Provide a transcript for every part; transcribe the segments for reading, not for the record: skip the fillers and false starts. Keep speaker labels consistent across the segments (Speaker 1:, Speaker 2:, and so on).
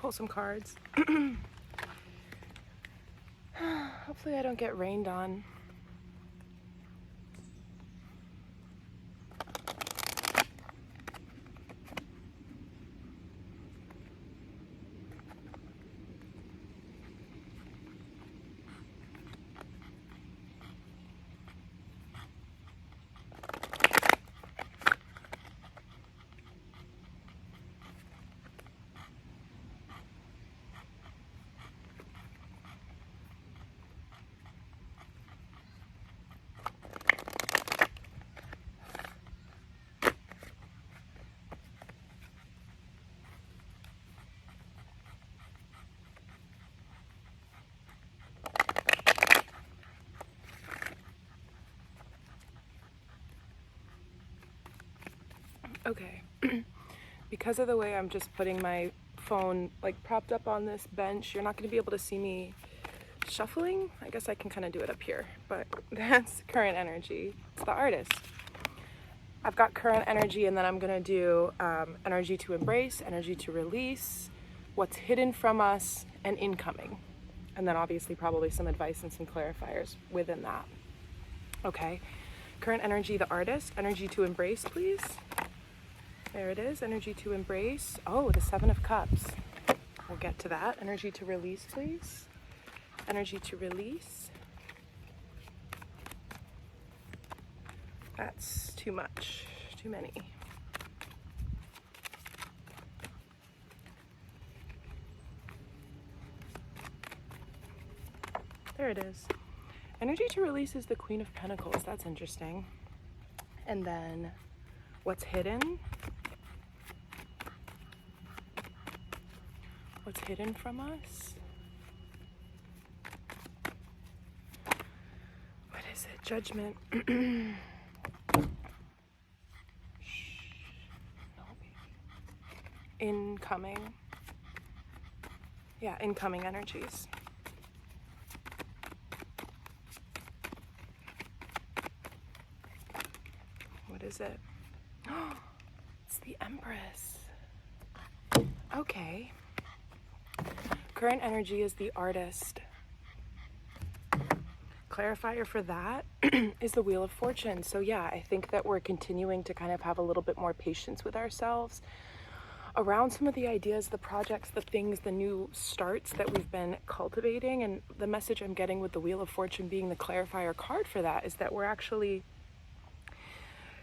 Speaker 1: pull some cards. Hopefully I don't get rained on. Okay, because of the way I'm just putting my phone like propped up on this bench, you're not going to be able to see me shuffling. I guess I can kind of do it up here, but that's current energy. It's the artist. I've got current energy, and then I'm going to do energy to embrace, energy to release, what's hidden from us, and incoming. And then obviously probably some advice and some clarifiers within that. Okay, current energy, the artist, energy to embrace, please. There it is, energy to embrace. Oh, the 7 of Cups. We'll get to that. Energy to release, please. Energy to release. That's too much, too many. There it is. Energy to release is the Queen of Pentacles. That's interesting. And then what's hidden? What's hidden from us? What is it? Judgment. Incoming. Yeah, incoming energies. What is it? It's the Empress. Okay. Current energy is the artist. Clarifier for that is the Wheel of Fortune. So yeah, I think that we're continuing to kind of have a little bit more patience with ourselves around some of the ideas, the projects, the things, the new starts that we've been cultivating. And the message I'm getting with the Wheel of Fortune being the clarifier card for that is that we're actually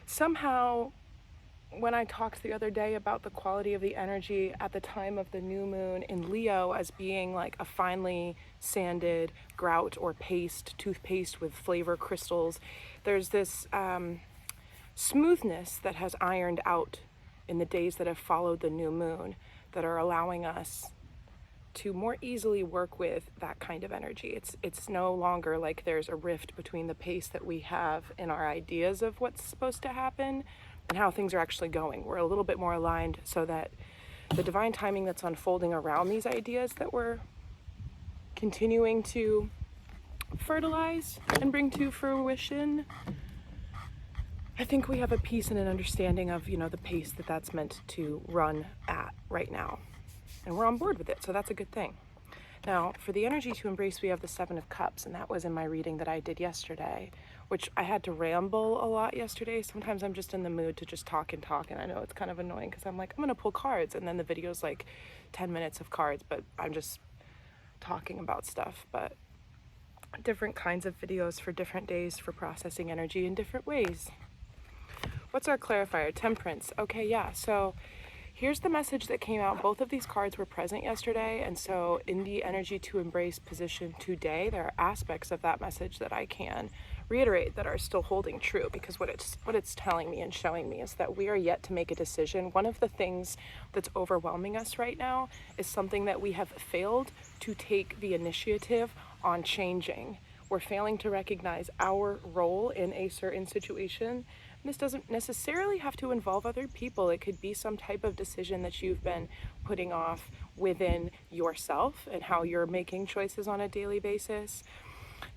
Speaker 1: somehow, when I talked the other day about the quality of the energy at the time of the new moon in Leo as being like a finely sanded grout or toothpaste with flavor crystals, there's this smoothness that has ironed out in the days that have followed the new moon that are allowing us to more easily work with that kind of energy. It's no longer like there's a rift between the pace that we have in our ideas of what's supposed to happen and how things are actually going. We're a little bit more aligned so that the divine timing that's unfolding around these ideas that we're continuing to fertilize and bring to fruition, I think we have a peace and an understanding of, the pace that that's meant to run at right now. And we're on board with it, so that's a good thing. Now, for the energy to embrace, we have the 7 of Cups, and that was in my reading that I did yesterday, which I had to ramble a lot yesterday. Sometimes I'm just in the mood to just talk, and I know it's kind of annoying because I'm like, I'm gonna pull cards, and then the video's like 10 minutes of cards, but I'm just talking about stuff. But different kinds of videos for different days for processing energy in different ways. What's our clarifier? Temperance. Okay, yeah, so here's the message that came out. Both of these cards were present yesterday, and so in the energy to embrace position today, there are aspects of that message that I can reiterate that are still holding true, because what it's telling me and showing me is that we are yet to make a decision. One of the things that's overwhelming us right now is something that we have failed to take the initiative on changing. We're failing to recognize our role in a certain situation. This doesn't necessarily have to involve other people. It could be some type of decision that you've been putting off within yourself and how you're making choices on a daily basis.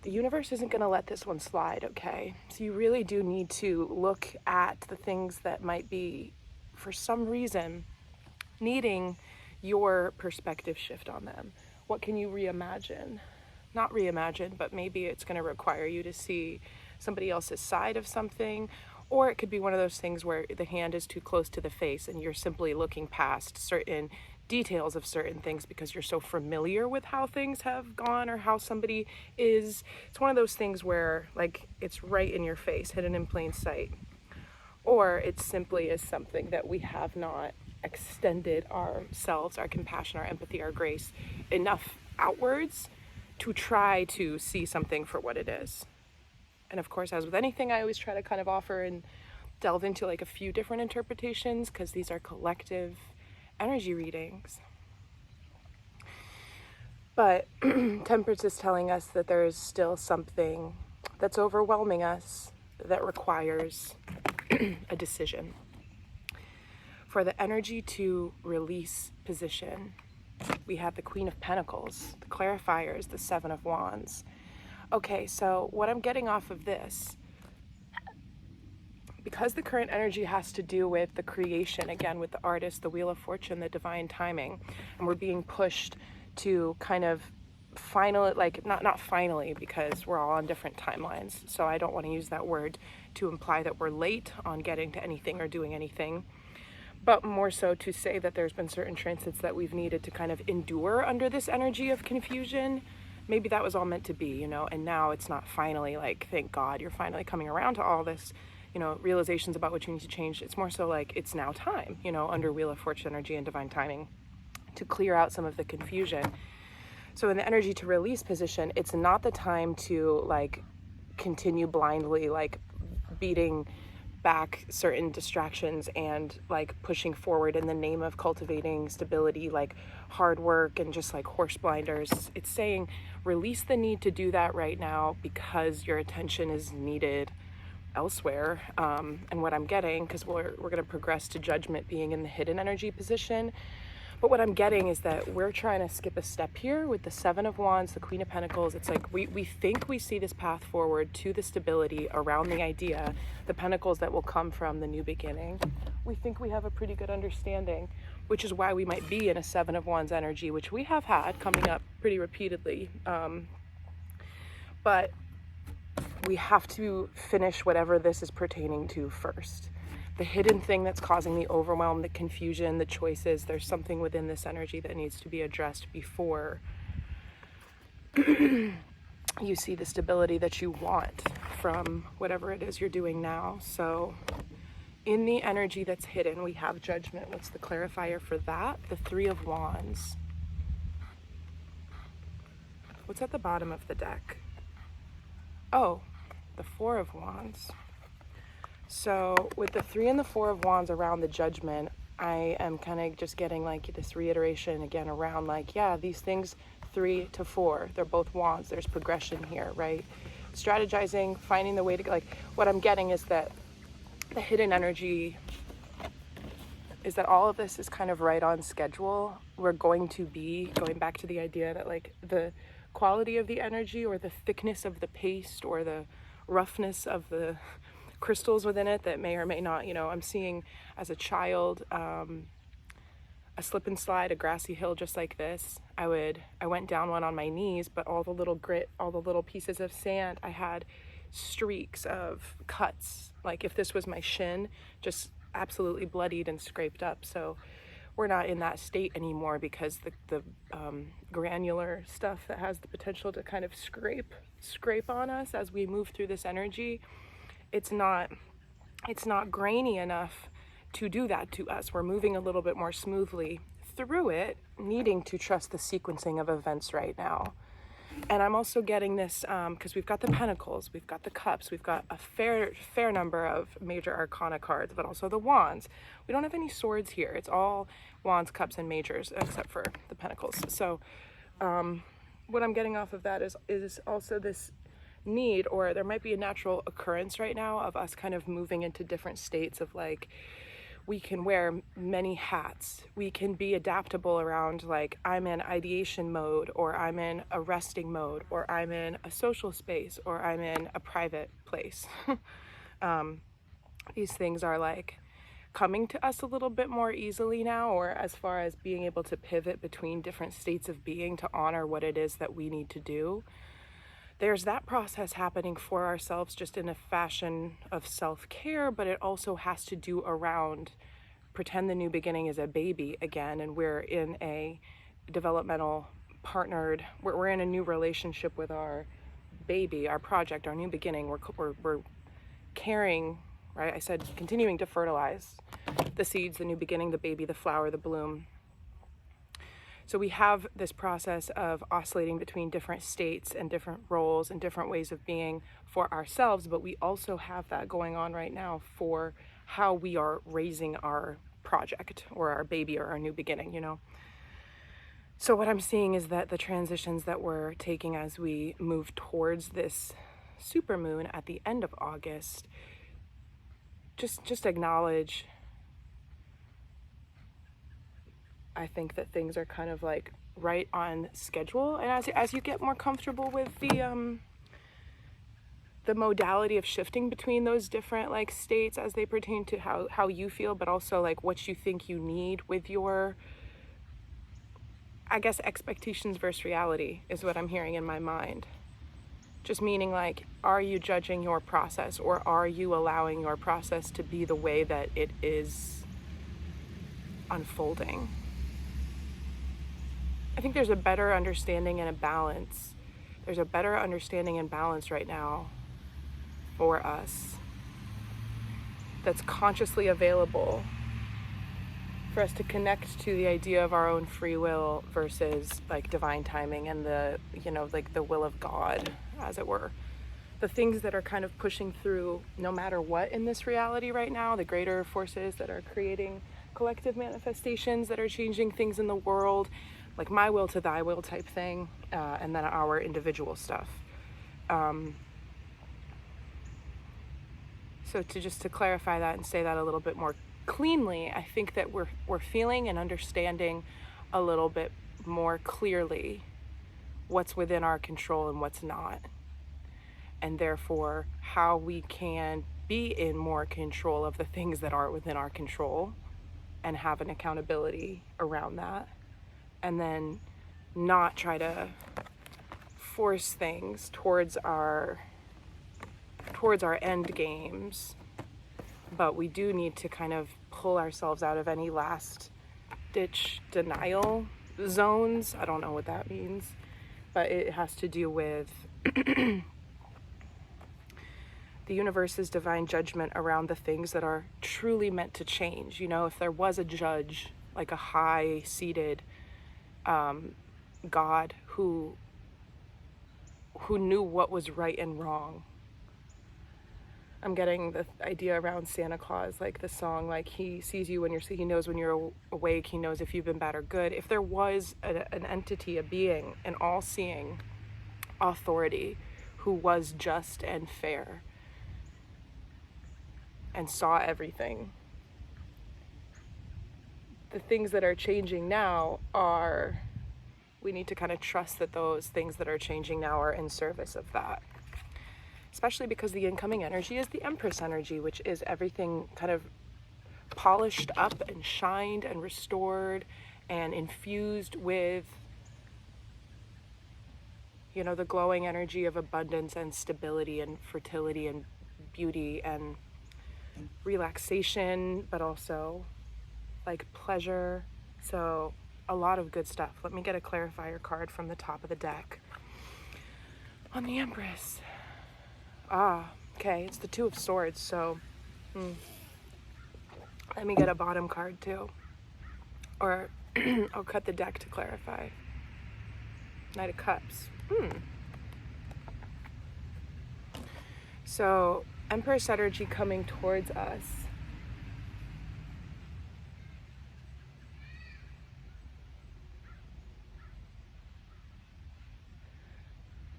Speaker 1: The universe isn't going to let this one slide, okay? So you really do need to look at the things that might be, for some reason, needing your perspective shift on them? What can you reimagine? Not reimagine, but maybe it's going to require you to see somebody else's side of something, or it could be one of those things where the hand is too close to the face and you're simply looking past certain details of certain things because you're so familiar with how things have gone or how somebody is. It's one of those things where like it's right in your face, hidden in plain sight. Or it simply is something that we have not extended ourselves, our compassion, our empathy, our grace enough outwards to try to see something for what it is. And of course, as with anything, I always try to kind of offer and delve into like a few different interpretations because these are collective energy readings. But Temperance is telling us that there is still something that's overwhelming us that requires a decision. For the energy to release position, we have the Queen of Pentacles, the clarifiers, the Seven of Wands. Okay, so what I'm getting off of this, because the current energy has to do with the creation, again, with the artist, the Wheel of Fortune, the divine timing, and we're being pushed to kind of finally, like, not finally, because we're all on different timelines, so I don't want to use that word to imply that we're late on getting to anything or doing anything, but more so to say that there's been certain transits that we've needed to kind of endure under this energy of confusion. Maybe that was all meant to be, you know, and now it's not finally like, thank God you're finally coming around to all this, you know, realizations about what you need to change. It's more so like it's now time, you know, under Wheel of Fortune energy and divine timing to clear out some of the confusion. So in the energy to release position, it's not the time to like continue blindly like beating back certain distractions and like pushing forward in the name of cultivating stability, like hard work and just like horse blinders. It's saying release the need to do that right now because your attention is needed elsewhere. And what I'm getting, because we're going to progress to Judgment being in the hidden energy position, but what I'm getting is that we're trying to skip a step here with the Seven of Wands, the Queen of Pentacles. It's like we think we see this path forward to the stability around the idea, the pentacles that will come from the new beginning. We think we have a pretty good understanding, which is why we might be in a Seven of Wands energy, which we have had coming up pretty repeatedly. But we have to finish whatever this is pertaining to first. The hidden thing that's causing the overwhelm, the confusion, the choices, there's something within this energy that needs to be addressed before you see the stability that you want from whatever it is you're doing now. So in the energy that's hidden, we have Judgment. What's the clarifier for that? The Three of Wands. What's at the bottom of the deck? Oh, the Four of Wands. So with the Three and the Four of Wands around the Judgment, I am kind of just getting like this reiteration again around like, yeah, these things 3 to 4, they're both wands. There's progression here, right? Strategizing, finding the way to, like, what I'm getting is that the hidden energy is that all of this is kind of right on schedule. We're going to be going back to the idea that like the quality of the energy or the thickness of the paste or the roughness of the crystals within it that may or may not, you know, I'm seeing as a child a slip and slide, a grassy hill just like this. I went down one on my knees, but all the little grit, all the little pieces of sand, I had streaks of cuts. Like if this was my shin, just absolutely bloodied and scraped up. So we're not in that state anymore because the granular stuff that has the potential to kind of scrape on us as we move through this energy, it's not grainy enough to do that to us. We're moving a little bit more smoothly through it, needing to trust the sequencing of events right now. And I'm also getting this because we've got the Pentacles, we've got the Cups, we've got a fair number of major arcana cards, but also the Wands. We don't have any swords here. It's all Wands, Cups, and Majors, except for the Pentacles. So what I'm getting off of that is also this need, or there might be a natural occurrence right now of us kind of moving into different states of like, we can wear many hats. We can be adaptable around like, I'm in ideation mode, or I'm in a resting mode, or I'm in a social space, or I'm in a private place. These things are like coming to us a little bit more easily now, or as far as being able to pivot between different states of being to honor what it is that we need to do. There's that process happening for ourselves just in a fashion of self-care, but it also has to do around pretend the new beginning is a baby again, and we're in a developmental partnered, we're in a new relationship with our baby, our project, our new beginning. We're caring, right? I said continuing to fertilize the seeds, the new beginning, the baby, the flower, the bloom. So we have this process of oscillating between different states and different roles and different ways of being for ourselves, but we also have that going on right now for how we are raising our project or our baby or our new beginning, you know? So what I'm seeing is that the transitions that we're taking as we move towards this supermoon at the end of August, just acknowledge, I think that things are kind of like right on schedule. And as you get more comfortable with the modality of shifting between those different like states as they pertain to how you feel, but also like what you think you need with your, I guess, expectations versus reality is what I'm hearing in my mind. Just meaning like, are you judging your process, or are you allowing your process to be the way that it is unfolding? I think there's a better understanding and a balance. There's a better understanding and balance right now for us that's consciously available for us to connect to the idea of our own free will versus like divine timing and the, you know, like the will of God, as it were. The things that are kind of pushing through no matter what in this reality right now, the greater forces that are creating collective manifestations that are changing things in the world, like my will to thy will type thing, and then our individual stuff. So to clarify that and say that a little bit more cleanly, I think that we're feeling and understanding a little bit more clearly what's within our control and what's not, and therefore how we can be in more control of the things that are within our control and have an accountability around that, and then not try to force things towards our end games. But we do need to kind of pull ourselves out of any last ditch denial zones. I don't know what that means, but it has to do with the universe's divine judgment around the things that are truly meant to change. You know, if there was a judge, like a high-seated God who knew what was right and wrong. I'm getting the idea around Santa Claus, like the song, like he sees you when you're, he knows when you're awake, he knows if you've been bad or good. If there was an entity, a being, an all-seeing authority who was just and fair and saw everything, the things that are changing now are, we need to kind of trust that those things that are changing now are in service of that. Especially because the incoming energy is the Empress energy, which is everything kind of polished up and shined and restored and infused with, you know, the glowing energy of abundance and stability and fertility and beauty and relaxation, but also like pleasure. So a lot of good stuff. Let me get a clarifier card from the top of the deck on the Empress. Okay, it's the Two of Swords, so let me get a bottom card too. Or I'll cut the deck to clarify. Knight of Cups. So, Empress energy coming towards us.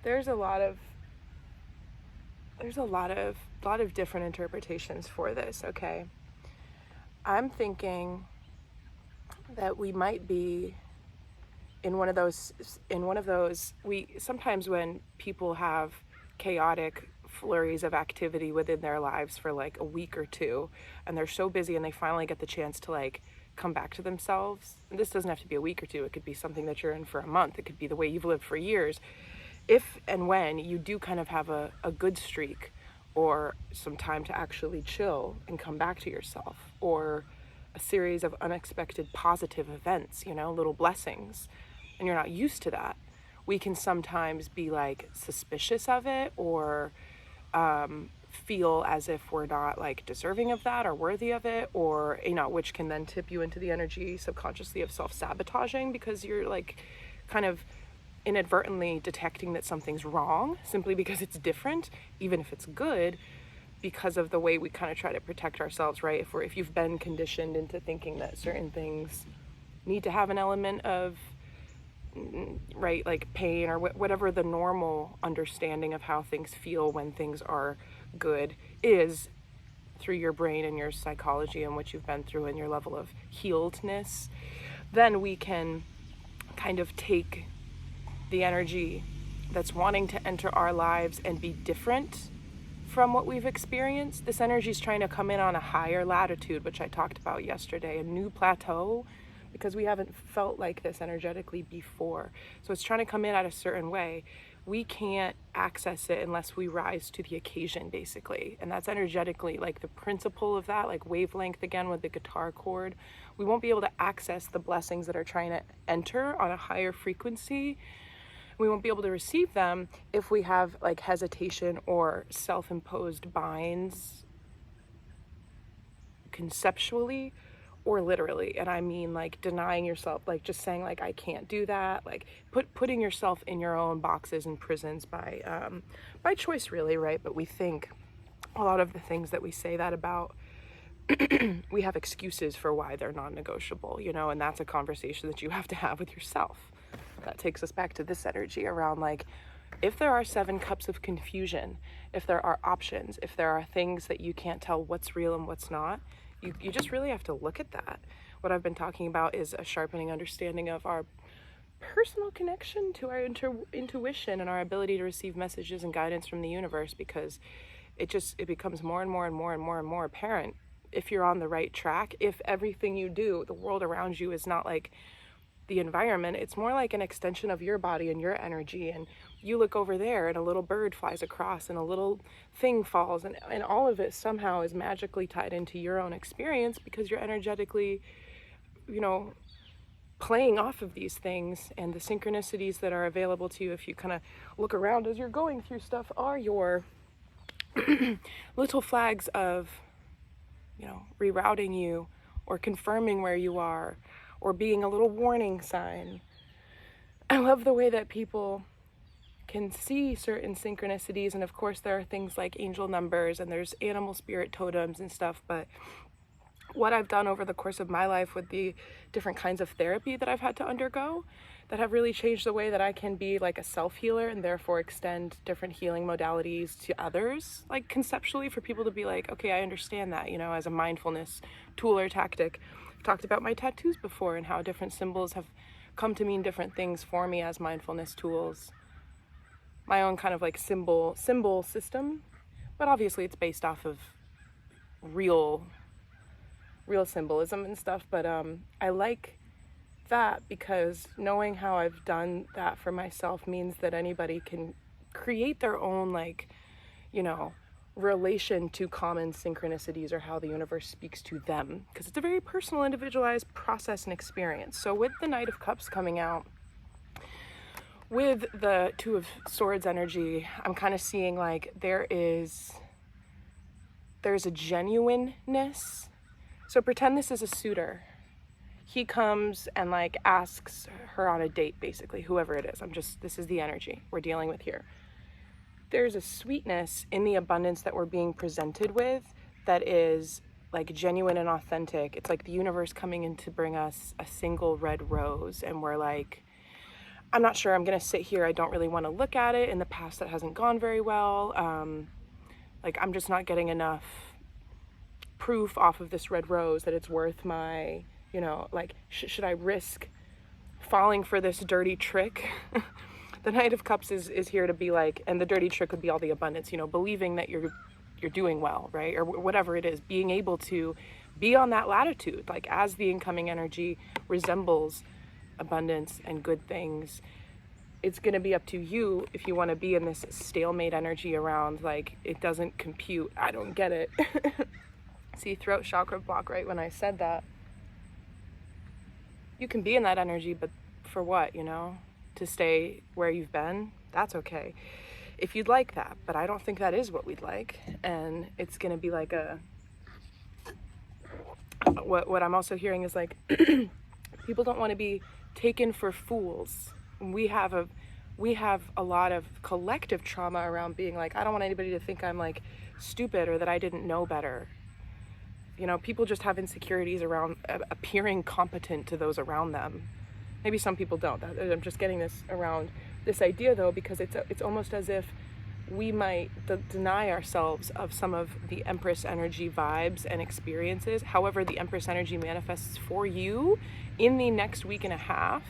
Speaker 1: There's a lot of different interpretations for this, okay? I'm thinking that we might be in one of those, we sometimes when people have chaotic flurries of activity within their lives for like a week or two, and they're so busy and they finally get the chance to like come back to themselves. And this doesn't have to be a week or two, it could be something that you're in for a month, it could be the way you've lived for years. If and when you do kind of have a good streak, or some time to actually chill and come back to yourself, or a series of unexpected positive events, you know, little blessings, and you're not used to that, we can sometimes be like suspicious of it, or feel as if we're not like deserving of that or worthy of it, or, you know, which can then tip you into the energy subconsciously of self-sabotaging, because you're like kind of inadvertently detecting that something's wrong simply because it's different, even if it's good, because of the way we kind of try to protect ourselves, right? If you've been conditioned into thinking that certain things need to have an element of, right, like pain, or whatever the normal understanding of how things feel when things are good is, through your brain and your psychology and what you've been through and your level of healedness, then we can kind of take the energy that's wanting to enter our lives and be different from what we've experienced. This energy is trying to come in on a higher latitude, which I talked about yesterday, a new plateau, because we haven't felt like this energetically before. So it's trying to come in at a certain way. We can't access it unless we rise to the occasion, basically. And that's energetically, like the principle of that, like wavelength again with the guitar chord. We won't be able to access the blessings that are trying to enter on a higher frequency. We won't be able to receive them if we have like hesitation or self-imposed binds, conceptually or literally. And I mean like denying yourself, like just saying like I can't do that, like putting yourself in your own boxes and prisons by choice, really, right? But we think a lot of the things that we say that about, we have excuses for why they're non-negotiable, you know, and that's a conversation that you have to have with yourself. That takes us back to this energy around like, if there are 7 cups of confusion, if there are options, if there are things that you can't tell what's real and what's not, you just really have to look at that. What I've been talking about is a sharpening understanding of our personal connection to our intuition and our ability to receive messages and guidance from the universe, because it becomes more and more and more and more and more apparent if you're on the right track, if everything you do, the world around you, is not like the environment, it's more like an extension of your body and your energy. And you look over there and a little bird flies across and a little thing falls, and all of it somehow is magically tied into your own experience, because you're energetically, you know, playing off of these things. And the synchronicities that are available to you, if you kind of look around as you're going through stuff, are your little flags of, you know, rerouting you or confirming where you are, or being a little warning sign. I love the way that people can see certain synchronicities, and of course there are things like angel numbers and there's animal spirit totems and stuff, but what I've done over the course of my life with the different kinds of therapy that I've had to undergo that have really changed the way that I can be like a self-healer, and therefore extend different healing modalities to others, like conceptually, for people to be like, okay, I understand that, you know, as a mindfulness tool or tactic. I've talked about my tattoos before and how different symbols have come to mean different things for me as mindfulness tools. My own kind of like symbol system, but obviously it's based off of real symbolism and stuff. But I like that, because knowing how I've done that for myself means that anybody can create their own, like, you know, relation to common synchronicities or how the universe speaks to them, because it's a very personal, individualized process and experience. So with the Knight of Cups coming out, with the Two of Swords energy, I'm kind of seeing like there's a genuineness. So pretend this is a suitor. He comes and like asks her on a date, basically, whoever it is. This is the energy we're dealing with here. There's a sweetness in the abundance that we're being presented with that is like genuine and authentic. It's like the universe coming in to bring us a single red rose, and we're like, I'm not sure I'm gonna sit here, I don't really want to look at it. In the past that hasn't gone very well. Like I'm just not getting enough proof off of this red rose that it's worth my, you know, like should I risk falling for this dirty trick The Knight of Cups is here to be like, and the dirty trick would be all the abundance, you know, believing that you're doing well, right? Or whatever it is, being able to be on that latitude, like as the incoming energy resembles abundance and good things. It's going to be up to you if you want to be in this stalemate energy around, like, it doesn't compute. I don't get it. See, throat chakra block right when I said that. You can be in that energy, but for what, you know? To stay where you've been? That's okay. If you'd like that, but I don't think that is what we'd like. And it's going to be like what I'm also hearing is like, people don't want to be taken for fools. We have a lot of collective trauma around being like, I don't want anybody to think I'm like stupid or that I didn't know better. You know, people just have insecurities around appearing competent to those around them. Maybe some people don't. I'm just getting this around this idea though, because it's almost as if we might deny ourselves of some of the Empress energy vibes and experiences. However, the Empress energy manifests for you in the next week and a half.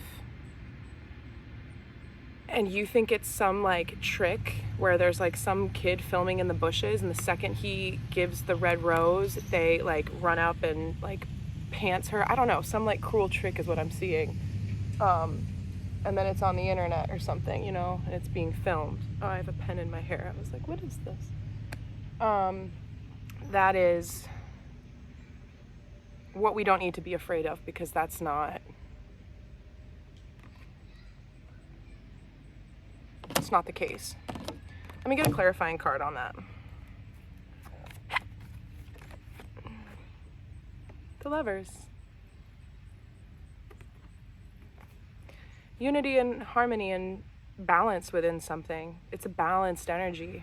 Speaker 1: And you think it's some like trick where there's like some kid filming in the bushes, and the second he gives the red rose, they like run up and like pants her. I don't know, some like cruel trick is what I'm seeing. And then it's on the internet or something, you know, and it's being filmed. Oh, I have a pen in my hair. I was like, what is this? That is what we don't need to be afraid of, because that's not, it's not the case. Let me get a clarifying card on that. The Lovers. Unity and harmony and balance within something. It's a balanced energy.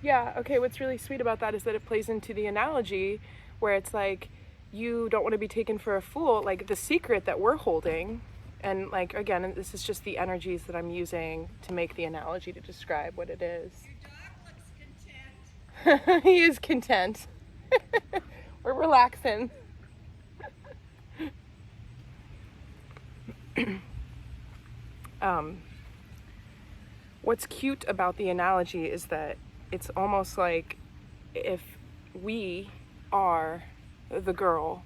Speaker 1: Yeah, okay, what's really sweet about that is that it plays into the analogy where it's like, you don't want to be taken for a fool, like the secret that we're holding. And like, again, this is just the energies that I'm using to make the analogy to describe what it is.
Speaker 2: Your dog looks content.
Speaker 1: He is content. We're relaxing. What's cute about the analogy is that it's almost like if we are the girl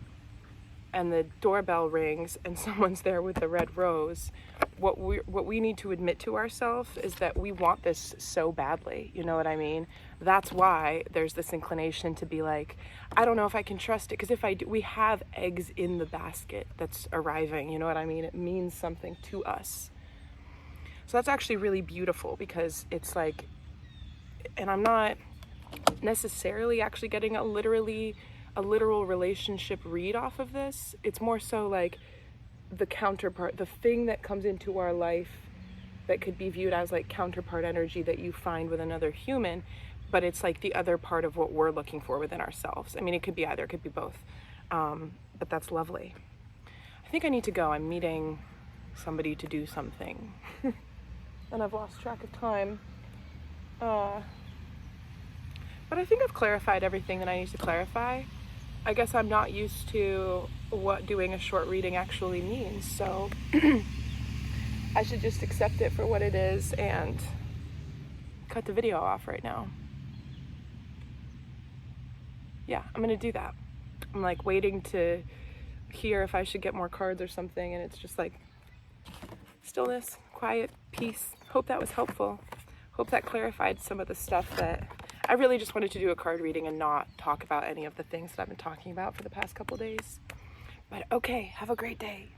Speaker 1: and the doorbell rings and someone's there with the red rose, what we need to admit to ourselves is that we want this so badly. You know what I mean? That's why there's this inclination to be like, I don't know if I can trust it, because if I do, we have eggs in the basket that's arriving. You know what I mean? It means something to us. So that's actually really beautiful, because it's like, and I'm not necessarily actually getting a literal relationship read off of this. It's more so like the counterpart, the thing that comes into our life that could be viewed as like counterpart energy that you find with another human, but it's like the other part of what we're looking for within ourselves. I mean, it could be either, it could be both, but that's lovely. I think I need to go. I'm meeting somebody to do something and I've lost track of time. But I think I've clarified everything that I need to clarify. I guess I'm not used to what doing a short reading actually means, so I should just accept it for what it is and cut the video off right now. Yeah, I'm gonna do that. I'm like waiting to hear if I should get more cards or something, and it's just like stillness, quiet, peace. Hope that was helpful. Hope that clarified some of the stuff that I really just wanted to do a card reading and not talk about any of the things that I've been talking about for the past couple days. But okay, have a great day.